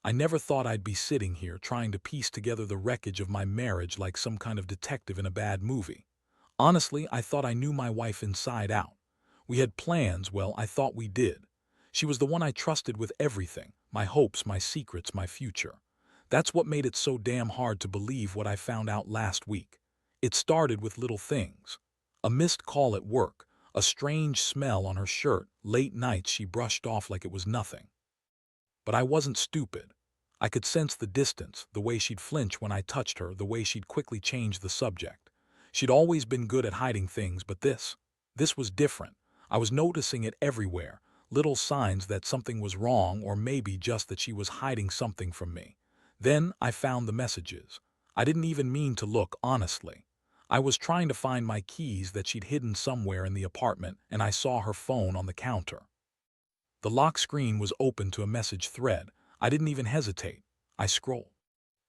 I never thought I'd be sitting here trying to piece together the wreckage of my marriage like some kind of detective in a bad movie. Honestly, I thought I knew my wife inside out. We had plans, well, I thought we did. She was the one I trusted with everything, my hopes, my secrets, my future. That's what made it so damn hard to believe what I found out last week. It started with little things. A missed call at work, a strange smell on her shirt, late nights she brushed off like it was nothing. But I wasn't stupid. I could sense the distance, the way she'd flinch when I touched her, the way she'd quickly change the subject. She'd always been good at hiding things, but this was different. I was noticing it everywhere, little signs that something was wrong or maybe just that she was hiding something from me. Then I found the messages. I didn't even mean to look, honestly. I was trying to find my keys that she'd hidden somewhere in the apartment, and I saw her phone on the counter. The lock screen was open to a message thread. I didn't even hesitate. I scrolled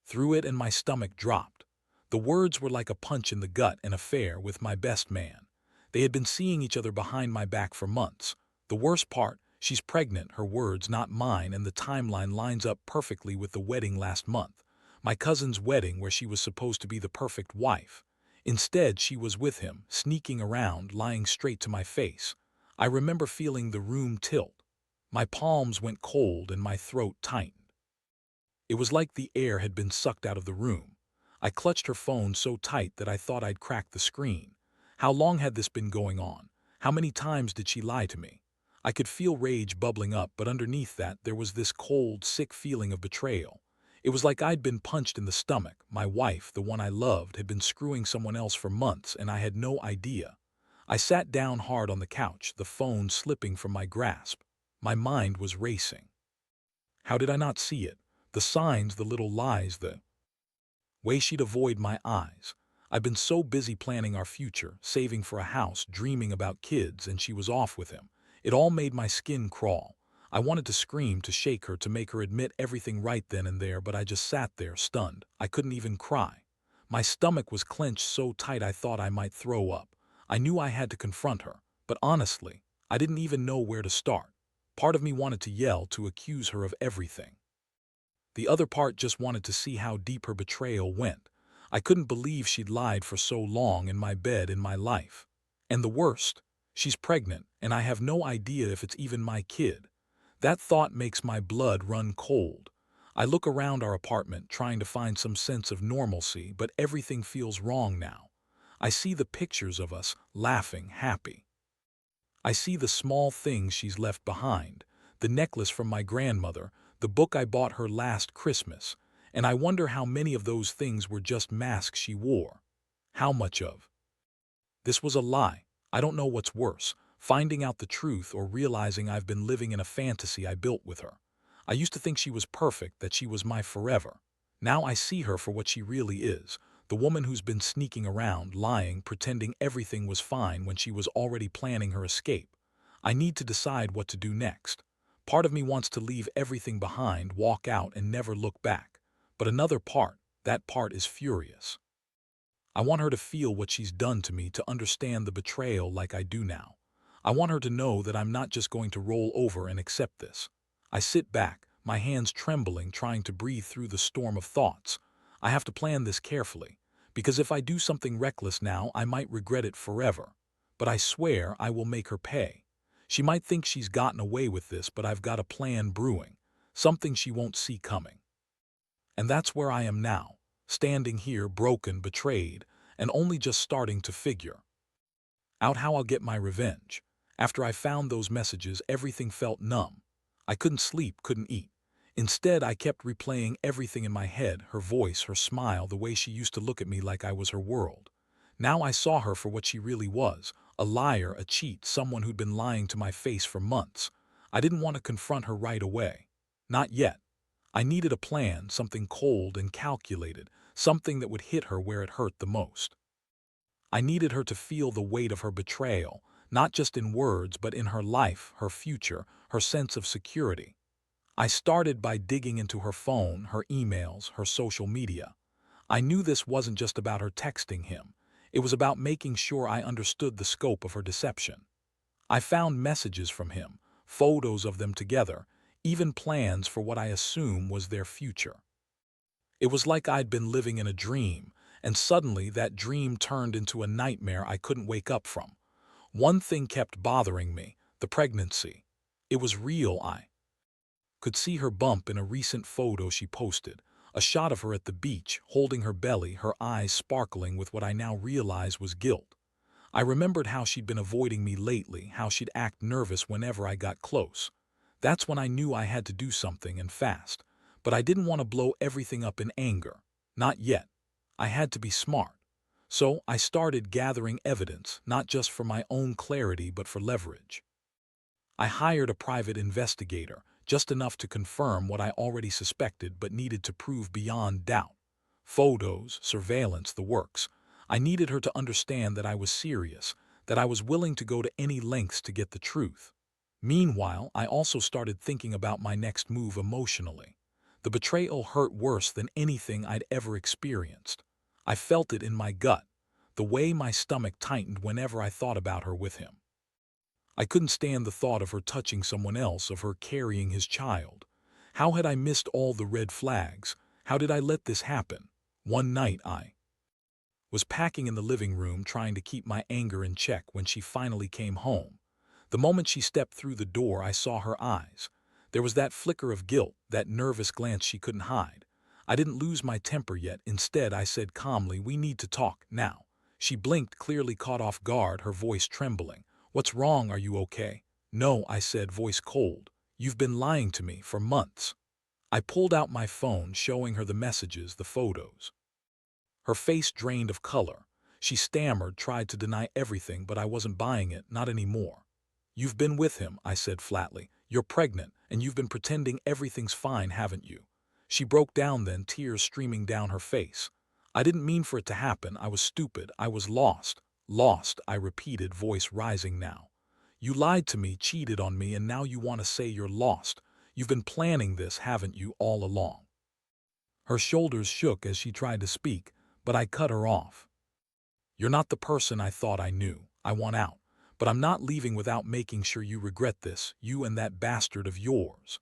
through it and my stomach dropped. The words were like a punch in the gut, an affair with my best man. They had been seeing each other behind my back for months. The worst part, she's pregnant, her words, not mine, and the timeline lines up perfectly with the wedding last month. My cousin's wedding where she was supposed to be the perfect wife. Instead, she was with him, sneaking around, lying straight to my face. I remember feeling the room tilt. My palms went cold and my throat tightened. It was like the air had been sucked out of the room. I clutched her phone so tight that I thought I'd crack the screen. How long had this been going on? How many times did she lie to me? I could feel rage bubbling up, but underneath that there was this cold, sick feeling of betrayal. It was like I'd been punched in the stomach. My wife, the one I loved, had been screwing someone else for months, and I had no idea. I sat down hard on the couch, the phone slipping from my grasp. My mind was racing. How did I not see it? The signs, the little lies, the way she'd avoid my eyes. I've been so busy planning our future, saving for a house, dreaming about kids, and she was off with him. It all made my skin crawl. I wanted to scream, to shake her, to make her admit everything right then and there, but I just sat there, stunned. I couldn't even cry. My stomach was clenched so tight I thought I might throw up. I knew I had to confront her, but honestly, I didn't even know where to start. Part of me wanted to yell, to accuse her of everything. The other part just wanted to see how deep her betrayal went. I couldn't believe she'd lied for so long, in my bed, in my life. And the worst, she's pregnant, and I have no idea if it's even my kid. That thought makes my blood run cold. I look around our apartment, trying to find some sense of normalcy, but everything feels wrong now. I see the pictures of us, laughing, happy. I see the small things she's left behind, the necklace from my grandmother, the book I bought her last Christmas, and I wonder how many of those things were just masks she wore. How much of this was a lie? I don't know what's worse, finding out the truth or realizing I've been living in a fantasy I built with her. I used to think she was perfect, that she was my forever. Now I see her for what she really is, the woman who's been sneaking around, lying, pretending everything was fine when she was already planning her escape. I need to decide what to do next. Part of me wants to leave everything behind, walk out, and never look back. But another part, that part is furious. I want her to feel what she's done to me, to understand the betrayal like I do now. I want her to know that I'm not just going to roll over and accept this. I sit back, my hands trembling, trying to breathe through the storm of thoughts. I have to plan this carefully, because if I do something reckless now, I might regret it forever. But I swear I will make her pay. She might think she's gotten away with this, but I've got a plan brewing, something she won't see coming. And that's where I am now, standing here, broken, betrayed, and only just starting to figure out how I'll get my revenge. After I found those messages, everything felt numb. I couldn't sleep, couldn't eat. Instead, I kept replaying everything in my head, her voice, her smile, the way she used to look at me like I was her world. Now I saw her for what she really was, a liar, a cheat, someone who'd been lying to my face for months. I didn't want to confront her right away. Not yet. I needed a plan, something cold and calculated, something that would hit her where it hurt the most. I needed her to feel the weight of her betrayal, not just in words, but in her life, her future, her sense of security. I started by digging into her phone, her emails, her social media. I knew this wasn't just about her texting him. It was about making sure I understood the scope of her deception. I found messages from him, photos of them together, even plans for what I assume was their future. It was like I'd been living in a dream, and suddenly that dream turned into a nightmare I couldn't wake up from. One thing kept bothering me, the pregnancy. It was real. I could see her bump in a recent photo she posted, a shot of her at the beach, holding her belly, her eyes sparkling with what I now realize was guilt. I remembered how she'd been avoiding me lately, how she'd act nervous whenever I got close. That's when I knew I had to do something, and fast. But I didn't want to blow everything up in anger. Not yet. I had to be smart. So I started gathering evidence, not just for my own clarity but for leverage. I hired a private investigator, just enough to confirm what I already suspected but needed to prove beyond doubt. Photos, surveillance, the works. I needed her to understand that I was serious, that I was willing to go to any lengths to get the truth. Meanwhile, I also started thinking about my next move emotionally. The betrayal hurt worse than anything I'd ever experienced. I felt it in my gut, the way my stomach tightened whenever I thought about her with him. I couldn't stand the thought of her touching someone else, of her carrying his child. How had I missed all the red flags? How did I let this happen? One night I was packing in the living room, trying to keep my anger in check when she finally came home. The moment she stepped through the door, I saw her eyes. There was that flicker of guilt, that nervous glance she couldn't hide. I didn't lose my temper yet. Instead, I said calmly, "We need to talk now." She blinked, clearly caught off guard, her voice trembling. "What's wrong? Are you okay?" "No," I said, voice cold. "You've been lying to me for months." I pulled out my phone, showing her the messages, the photos. Her face drained of color. She stammered, tried to deny everything, but I wasn't buying it, not anymore. "You've been with him," I said flatly. "You're pregnant, and you've been pretending everything's fine, haven't you?" She broke down then, tears streaming down her face. "I didn't mean for it to happen. I was stupid. I was lost." "Lost," I repeated, voice rising now. "You lied to me, cheated on me, and now you want to say you're lost. You've been planning this, haven't you, all along?" Her shoulders shook as she tried to speak, but I cut her off. "You're not the person I thought I knew. I want out. But I'm not leaving without making sure you regret this, you and that bastard of yours."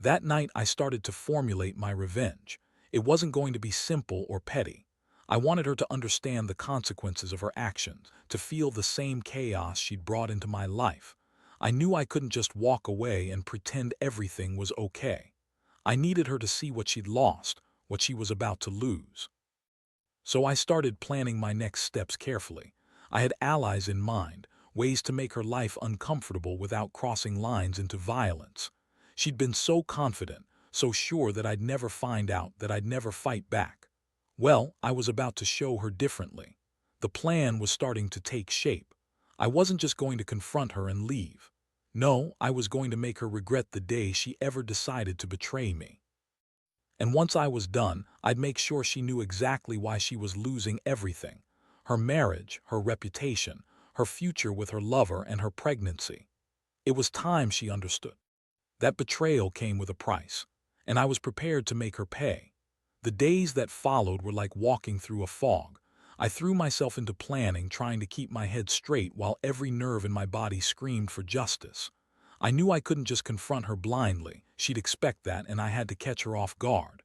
That night I started to formulate my revenge. It wasn't going to be simple or petty. I wanted her to understand the consequences of her actions, to feel the same chaos she'd brought into my life. I knew I couldn't just walk away and pretend everything was okay. I needed her to see what she'd lost, what she was about to lose. So I started planning my next steps carefully. I had allies in mind, ways to make her life uncomfortable without crossing lines into violence. She'd been so confident, so sure that I'd never find out, that I'd never fight back. Well, I was about to show her differently. The plan was starting to take shape. I wasn't just going to confront her and leave. No, I was going to make her regret the day she ever decided to betray me. And once I was done, I'd make sure she knew exactly why she was losing everything: her marriage, her reputation, her future with her lover, and her pregnancy. It was time she understood. That betrayal came with a price, and I was prepared to make her pay. The days that followed were like walking through a fog. I threw myself into planning, trying to keep my head straight while every nerve in my body screamed for justice. I knew I couldn't just confront her blindly. She'd expect that, and I had to catch her off guard.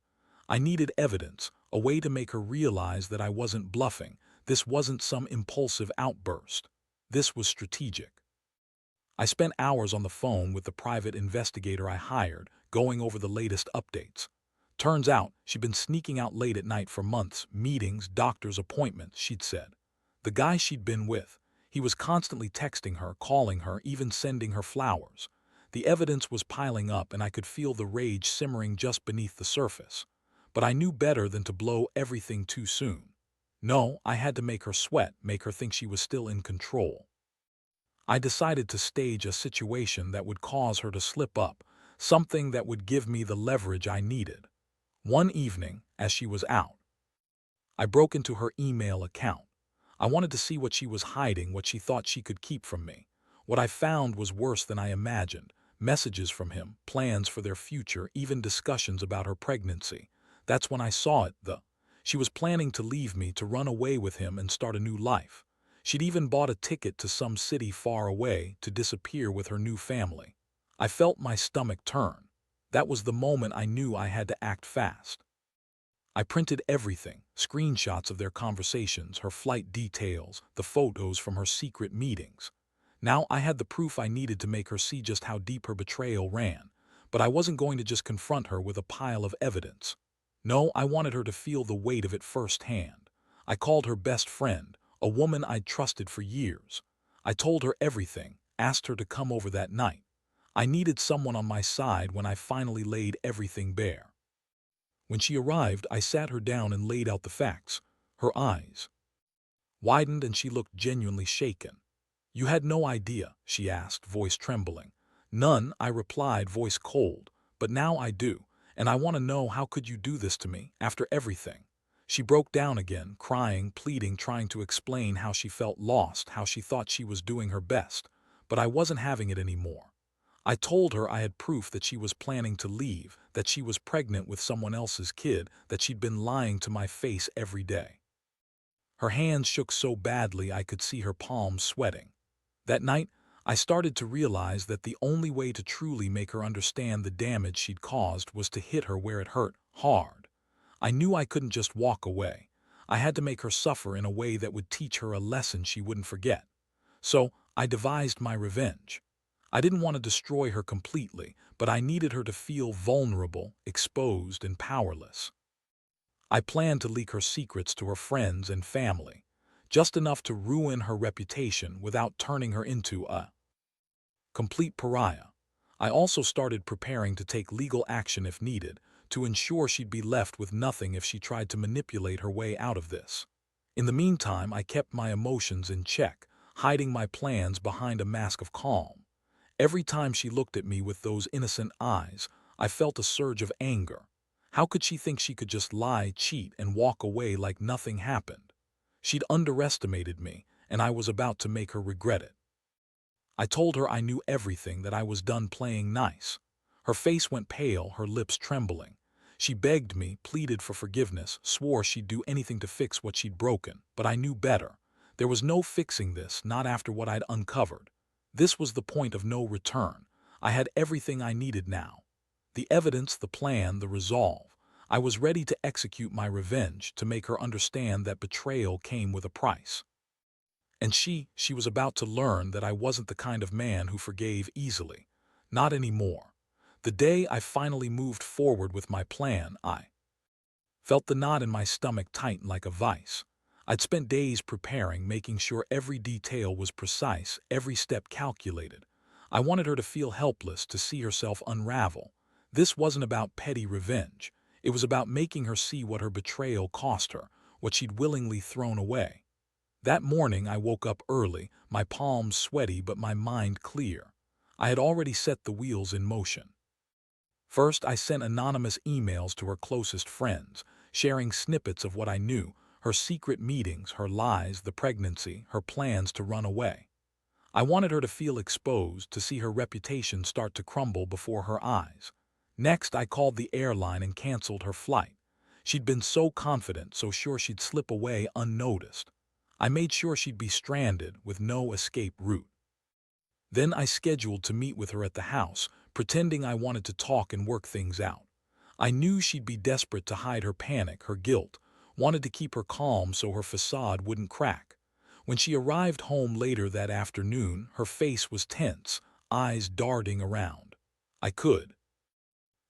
I needed evidence, a way to make her realize that I wasn't bluffing. This wasn't some impulsive outburst. This was strategic. I spent hours on the phone with the private investigator I hired, going over the latest updates. Turns out, she'd been sneaking out late at night for months, meetings, doctor's appointments, she'd said. The guy she'd been with, he was constantly texting her, calling her, even sending her flowers. The evidence was piling up, and I could feel the rage simmering just beneath the surface. But I knew better than to blow everything too soon. No, I had to make her sweat, make her think she was still in control. I decided to stage a situation that would cause her to slip up, something that would give me the leverage I needed. One evening, as she was out, I broke into her email account. I wanted to see what she was hiding, what she thought she could keep from me. What I found was worse than I imagined. Messages from him, plans for their future, even discussions about her pregnancy. That's when I saw it, she was planning to leave me, to run away with him and start a new life. She'd even bought a ticket to some city far away to disappear with her new family. I felt my stomach turn. That was the moment I knew I had to act fast. I printed everything, screenshots of their conversations, her flight details, the photos from her secret meetings. Now I had the proof I needed to make her see just how deep her betrayal ran, but I wasn't going to just confront her with a pile of evidence. No, I wanted her to feel the weight of it firsthand. I called her best friend, a woman I'd trusted for years. I told her everything, asked her to come over that night. I needed someone on my side when I finally laid everything bare. When she arrived, I sat her down and laid out the facts. Her eyes widened and she looked genuinely shaken. "You had no idea?" she asked, voice trembling. "None," I replied, voice cold. "But now I do, and I want to know, how could you do this to me, after everything?" She broke down again, crying, pleading, trying to explain how she felt lost, how she thought she was doing her best. But I wasn't having it anymore. I told her I had proof that she was planning to leave, that she was pregnant with someone else's kid, that she'd been lying to my face every day. Her hands shook so badly I could see her palms sweating. That night, I started to realize that the only way to truly make her understand the damage she'd caused was to hit her where it hurt, hard. I knew I couldn't just walk away. I had to make her suffer in a way that would teach her a lesson she wouldn't forget. So, I devised my revenge. I didn't want to destroy her completely, but I needed her to feel vulnerable, exposed, and powerless. I planned to leak her secrets to her friends and family, just enough to ruin her reputation without turning her into a complete pariah. I also started preparing to take legal action if needed, to ensure she'd be left with nothing if she tried to manipulate her way out of this. In the meantime, I kept my emotions in check, hiding my plans behind a mask of calm. Every time she looked at me with those innocent eyes, I felt a surge of anger. How could she think she could just lie, cheat, and walk away like nothing happened? She'd underestimated me, and I was about to make her regret it. I told her I knew everything, that I was done playing nice. Her face went pale, her lips trembling. She begged me, pleaded for forgiveness, swore she'd do anything to fix what she'd broken, but I knew better. There was no fixing this, not after what I'd uncovered. This was the point of no return. I had everything I needed now. The evidence, the plan, the resolve. I was ready to execute my revenge, to make her understand that betrayal came with a price. And she was about to learn that I wasn't the kind of man who forgave easily. Not anymore. The day I finally moved forward with my plan, I felt the knot in my stomach tighten like a vice. I'd spent days preparing, making sure every detail was precise, every step calculated. I wanted her to feel helpless, to see herself unravel. This wasn't about petty revenge. It was about making her see what her betrayal cost her, what she'd willingly thrown away. That morning I woke up early, my palms sweaty but my mind clear. I had already set the wheels in motion. First, I sent anonymous emails to her closest friends, sharing snippets of what I knew, her secret meetings, her lies, the pregnancy, her plans to run away. I wanted her to feel exposed, to see her reputation start to crumble before her eyes. Next, I called the airline and canceled her flight. She'd been so confident, so sure she'd slip away unnoticed. I made sure she'd be stranded, with no escape route. Then I scheduled to meet with her at the house, pretending I wanted to talk and work things out. I knew she'd be desperate to hide her panic, her guilt, wanted to keep her calm so her facade wouldn't crack. When she arrived home later that afternoon, her face was tense, eyes darting around. I could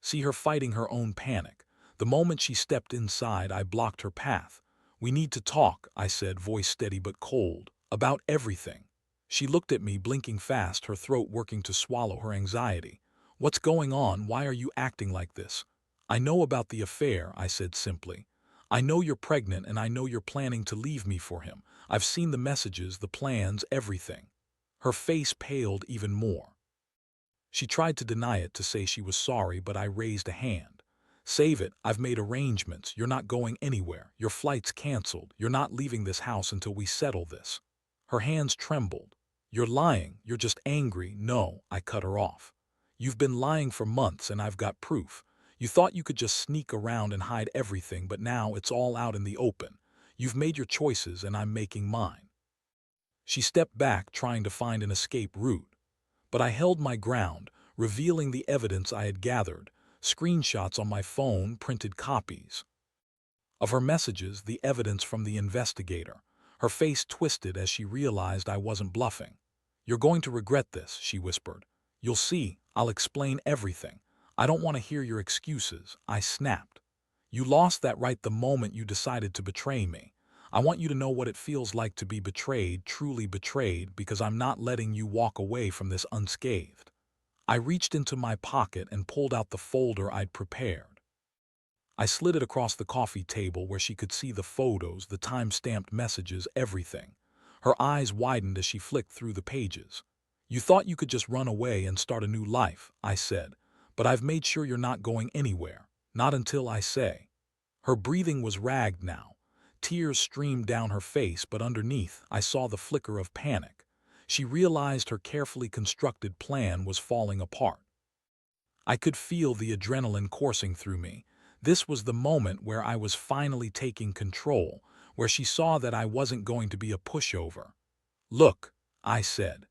see her fighting her own panic. The moment she stepped inside, I blocked her path. "We need to talk," I said, voice steady but cold, "about everything." She looked at me, blinking fast, her throat working to swallow her anxiety. "What's going on? Why are you acting like this?" "I know about the affair," I said simply. "I know you're pregnant and I know you're planning to leave me for him. I've seen the messages, the plans, everything." Her face paled even more. She tried to deny it, to say she was sorry, but I raised a hand. "Save it. I've made arrangements. You're not going anywhere. Your flight's canceled. You're not leaving this house until we settle this." Her hands trembled. "You're lying. You're just angry." "No," I cut her off. "You've been lying for months and I've got proof. You thought you could just sneak around and hide everything, but now it's all out in the open. You've made your choices and I'm making mine." She stepped back, trying to find an escape route. But I held my ground, revealing the evidence I had gathered, screenshots on my phone, printed copies of her messages, the evidence from the investigator. Her face twisted as she realized I wasn't bluffing. "You're going to regret this," she whispered. "You'll see, I'll explain everything. I don't want to hear your excuses," I snapped. "You lost that right the moment you decided to betray me. I want you to know what it feels like to be betrayed, truly betrayed, because I'm not letting you walk away from this unscathed." I reached into my pocket and pulled out the folder I'd prepared. I slid it across the coffee table where she could see the photos, the time-stamped messages, everything. Her eyes widened as she flicked through the pages. "You thought you could just run away and start a new life," I said, "but I've made sure you're not going anywhere. Not until I say." Her breathing was ragged now. Tears streamed down her face, but underneath I saw the flicker of panic. She realized her carefully constructed plan was falling apart. I could feel the adrenaline coursing through me. This was the moment where I was finally taking control, where she saw that I wasn't going to be a pushover. "Look," I said,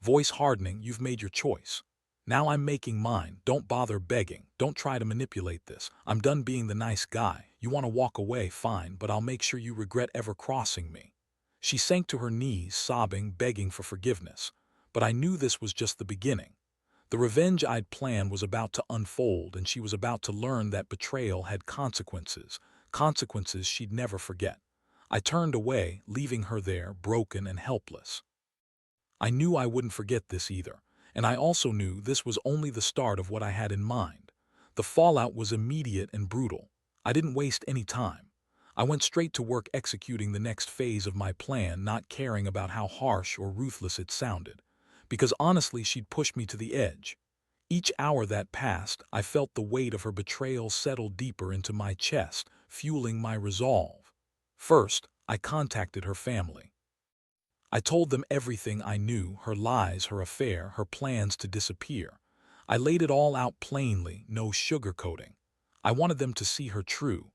voice hardening, "you've made your choice. Now I'm making mine. Don't bother begging. Don't try to manipulate this. I'm done being the nice guy. You want to walk away, fine, but I'll make sure you regret ever crossing me." She sank to her knees, sobbing, begging for forgiveness. But I knew this was just the beginning. The revenge I'd planned was about to unfold, and she was about to learn that betrayal had consequences, consequences she'd never forget. I turned away, leaving her there, broken and helpless. I knew I wouldn't forget this either, and I also knew this was only the start of what I had in mind. The fallout was immediate and brutal. I didn't waste any time. I went straight to work executing the next phase of my plan, not caring about how harsh or ruthless it sounded. Because honestly, she'd pushed me to the edge. Each hour that passed, I felt the weight of her betrayal settle deeper into my chest, fueling my resolve. First, I contacted her family. I told them everything I knew, her lies, her affair, her plans to disappear. I laid it all out plainly, no sugarcoating. I wanted them to see her true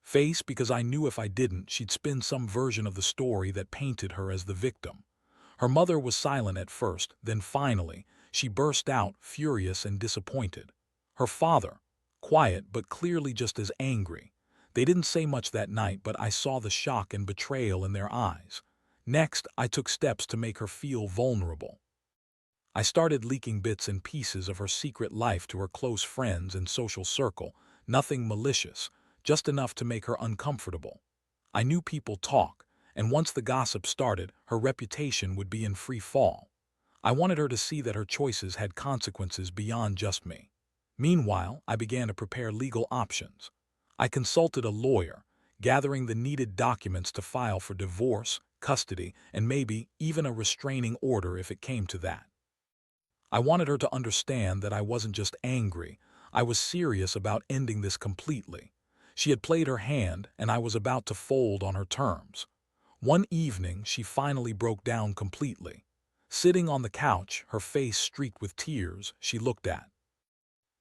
face, because I knew if I didn't, she'd spin some version of the story that painted her as the victim. Her mother was silent at first, then finally, she burst out, furious and disappointed. Her father, quiet but clearly just as angry. They didn't say much that night, but I saw the shock and betrayal in their eyes. Next, I took steps to make her feel vulnerable. I started leaking bits and pieces of her secret life to her close friends and social circle, nothing malicious, just enough to make her uncomfortable. I knew people talk, and once the gossip started, her reputation would be in free fall. I wanted her to see that her choices had consequences beyond just me. Meanwhile, I began to prepare legal options. I consulted a lawyer, gathering the needed documents to file for divorce, custody, and maybe even a restraining order if it came to that. I wanted her to understand that I wasn't just angry, I was serious about ending this completely. She had played her hand, and I was about to fold on her terms. One evening, she finally broke down completely. Sitting on the couch, her face streaked with tears, she looked at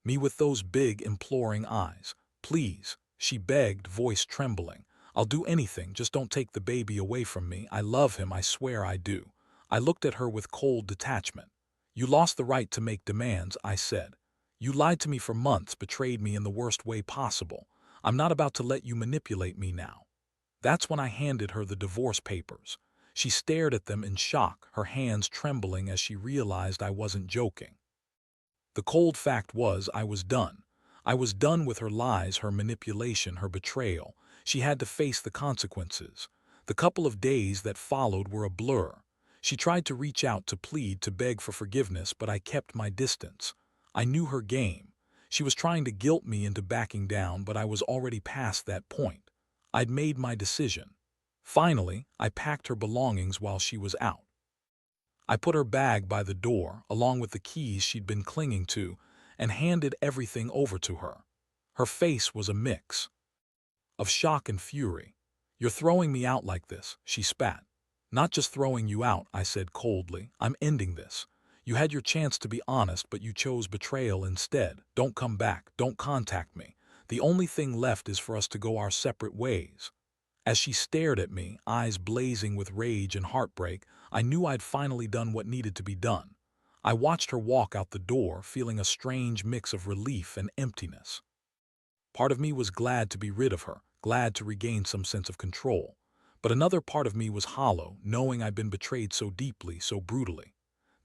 me with those big, imploring eyes. "Please," she begged, voice trembling. "I'll do anything, just don't take the baby away from me. I love him, I swear I do." I looked at her with cold detachment. "You lost the right to make demands," I said. "You lied to me for months, betrayed me in the worst way possible. I'm not about to let you manipulate me now." That's when I handed her the divorce papers. She stared at them in shock, her hands trembling as she realized I wasn't joking. The cold fact was I was done. I was done with her lies, her manipulation, her betrayal. She had to face the consequences. The couple of days that followed were a blur. She tried to reach out, to plead, to beg for forgiveness, but I kept my distance. I knew her game. She was trying to guilt me into backing down, but I was already past that point. I'd made my decision. Finally, I packed her belongings while she was out. I put her bag by the door, along with the keys she'd been clinging to, and handed everything over to her. Her face was a mix of shock and fury. "You're throwing me out like this," she spat. "Not just throwing you out," I said coldly. "I'm ending this. You had your chance to be honest, but you chose betrayal instead. Don't come back. Don't contact me. The only thing left is for us to go our separate ways." As she stared at me, eyes blazing with rage and heartbreak, I knew I'd finally done what needed to be done. I watched her walk out the door, feeling a strange mix of relief and emptiness. Part of me was glad to be rid of her, glad to regain some sense of control. But another part of me was hollow, knowing I'd been betrayed so deeply, so brutally.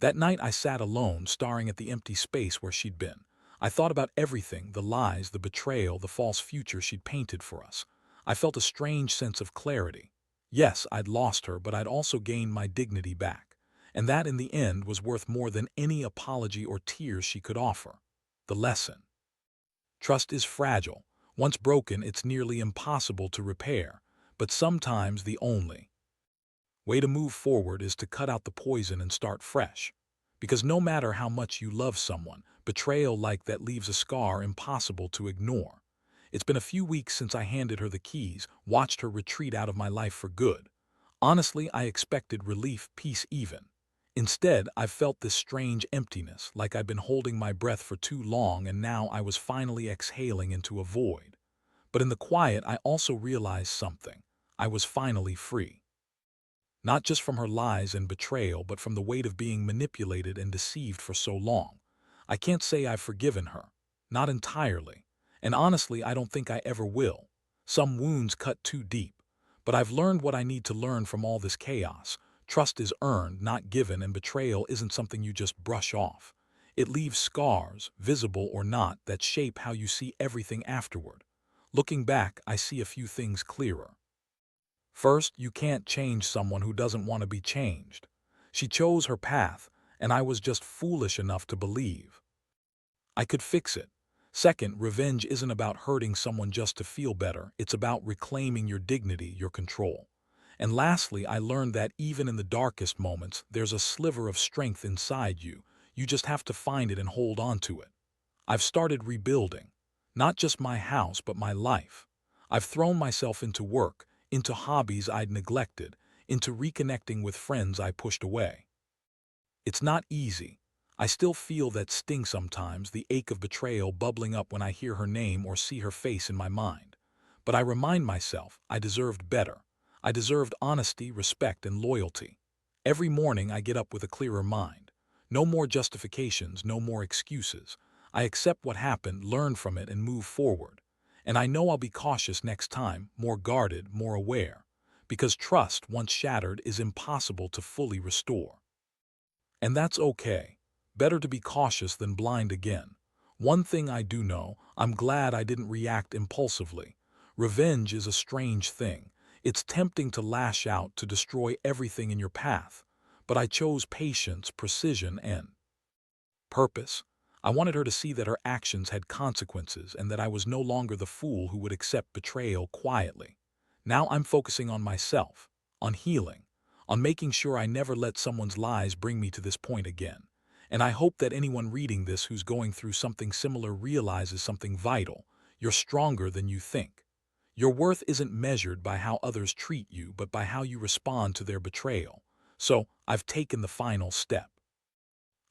That night I sat alone, staring at the empty space where she'd been. I thought about everything, the lies, the betrayal, the false future she'd painted for us. I felt a strange sense of clarity. Yes, I'd lost her, but I'd also gained my dignity back. And that, in the end, was worth more than any apology or tears she could offer. The lesson. Trust is fragile. Once broken, it's nearly impossible to repair. But sometimes the only way to move forward is to cut out the poison and start fresh. Because no matter how much you love someone, betrayal like that leaves a scar impossible to ignore. It's been a few weeks since I handed her the keys, watched her retreat out of my life for good. Honestly, I expected relief, peace even. Instead, I've felt this strange emptiness, like I'd been holding my breath for too long and now I was finally exhaling into a void. But in the quiet, I also realized something. I was finally free. Not just from her lies and betrayal, but from the weight of being manipulated and deceived for so long. I can't say I've forgiven her. Not entirely. And honestly, I don't think I ever will. Some wounds cut too deep. But I've learned what I need to learn from all this chaos. Trust is earned, not given, and betrayal isn't something you just brush off. It leaves scars, visible or not, that shape how you see everything afterward. Looking back, I see a few things clearer. First, you can't change someone who doesn't want to be changed. She chose her path, and I was just foolish enough to believe I could fix it. Second, revenge isn't about hurting someone just to feel better. It's about reclaiming your dignity, your control. And lastly, I learned that even in the darkest moments, there's a sliver of strength inside you. You just have to find it and hold on to it. I've started rebuilding. Not just my house, but my life. I've thrown myself into work, into hobbies I'd neglected, into reconnecting with friends I pushed away. It's not easy. I still feel that sting sometimes, the ache of betrayal bubbling up when I hear her name or see her face in my mind. But I remind myself I deserved better. I deserved honesty, respect, and loyalty. Every morning I get up with a clearer mind. No more justifications, no more excuses. I accept what happened, learn from it, and move forward. And I know I'll be cautious next time, more guarded, more aware. Because trust, once shattered, is impossible to fully restore. And that's okay. Better to be cautious than blind again. One thing I do know, I'm glad I didn't react impulsively. Revenge is a strange thing. It's tempting to lash out, to destroy everything in your path. But I chose patience, precision, and purpose. I wanted her to see that her actions had consequences and that I was no longer the fool who would accept betrayal quietly. Now I'm focusing on myself, on healing, on making sure I never let someone's lies bring me to this point again. And I hope that anyone reading this who's going through something similar realizes something vital. You're stronger than you think. Your worth isn't measured by how others treat you, but by how you respond to their betrayal. So, I've taken the final step.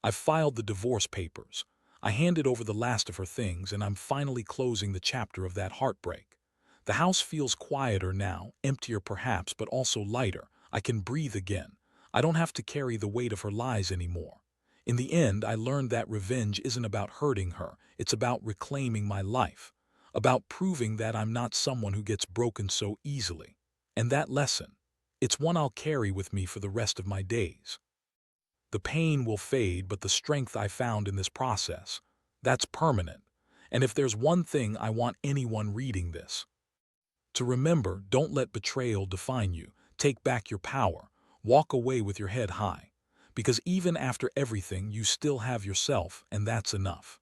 I've filed the divorce papers. I handed over the last of her things, and I'm finally closing the chapter of that heartbreak. The house feels quieter now, emptier perhaps, but also lighter. I can breathe again. I don't have to carry the weight of her lies anymore. In the end, I learned that revenge isn't about hurting her. It's about reclaiming my life. About proving that I'm not someone who gets broken so easily. And that lesson, it's one I'll carry with me for the rest of my days. The pain will fade, but the strength I found in this process, that's permanent. And if there's one thing I want anyone reading this to remember, don't let betrayal define you. Take back your power. Walk away with your head high. Because even after everything, you still have yourself, and that's enough.